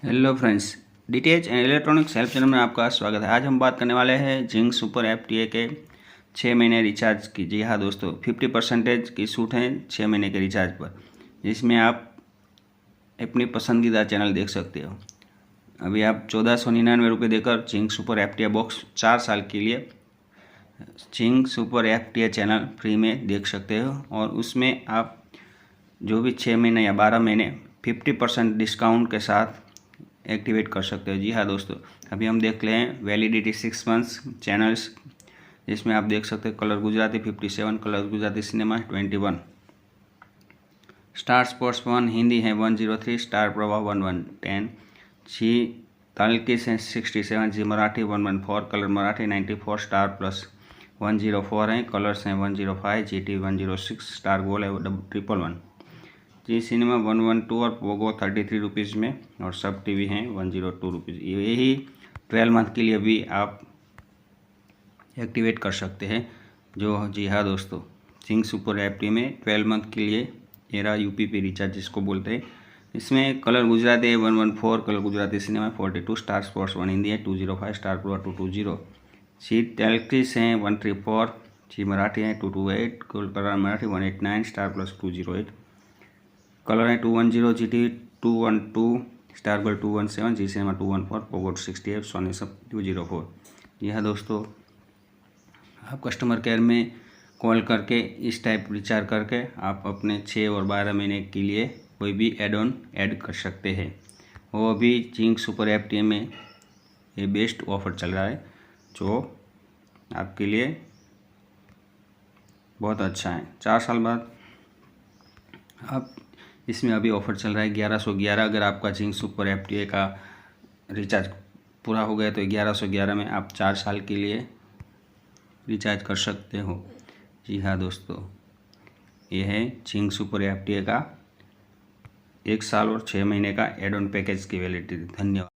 Hello friends, DTH and electronics help channel में आपका स्वागत है। आज हम बात करने वाले हैं जिंक सुपर एफटीए के 6 महीने रिचार्ज की। जी हाँ दोस्तों, 50% की छूट है 6 महीने के रिचार्ज पर, जिसमें आप अपनी पसंदीदा चैनल देख सकते हो। अभी आप 1499 देकर जिंक सुपर एफटीए बॉक्स 4 साल के लिए zinc super FTA channel free में देख सकते हो, और उसमें आप जो भी 6 महीने या 12 महीने 50% डिस्काउंट के साथ एक्टिवेट कर सकते हो। जी हाँ दोस्तों, अभी हम देख लें वैलिडिटी 6 मंथ्स चैनल्स, जिसमें आप देख सकते हो colour Gujarati 57, colour Gujarati cinema 21, star sports 1 Hindi है 103, स्टार प्रवाह 1110, जी तल्किस है 67, Zee Marathi 114, colour Marathi 94, star plus 104 है, कलर्स हैं 105, जी टी 106, स्टार गोल है 111, जी सिनेमा 112 और पोगो 33 रुपीज़ में, और सब टीवी हैं 102 रुपीज़। यही 12 मंथ के लिए भी आप एक्टिवेट कर सकते हैं। जी हाँ दोस्तों, जिंक सुपर एफटी में 12 मंथ के लिए एरा यूपीपी रिचार्ज जिसको बोलते हैं, इसमें कलर गुजराती है 114, colour Gujarati cinema 42, star sports 1 Hindi है 205, स्टार प्रो 220, सी टेल्किस हैं 134, जी मराठी है 228, colour Marathi 189, star plus 208, colour है 210, जी टी 212, स्टार गोल्ड 217, जी सिनेमा 214, पोगो 68, सोनी सब 204। जी हाँ दोस्तों, आप कस्टमर केयर में कॉल करके इस टाइप रिचार्ज करके आप अपने 6 और 12 महीने के लिए कोई भी एड ऑन ऐड कर सकते हैं। वो भी जिंक सुपर एफटीए में ये बेस्ट ऑफर चल रहा है, जो आपके लिए बहुत अच्छा है। 4 साल बाद आप इसमें अभी ऑफ़र चल रहा है 1111। अगर आपका जिंक सुपर एफटीए का रिचार्ज पूरा हो गया तो 1111 में आप 4 साल के लिए रिचार्ज कर सकते हो। जी हाँ दोस्तों, ये है जिंक सुपर एफटीए का 1 साल और 6 महीने का एड ऑन पैकेज की वैलिडिटी। धन्यवाद।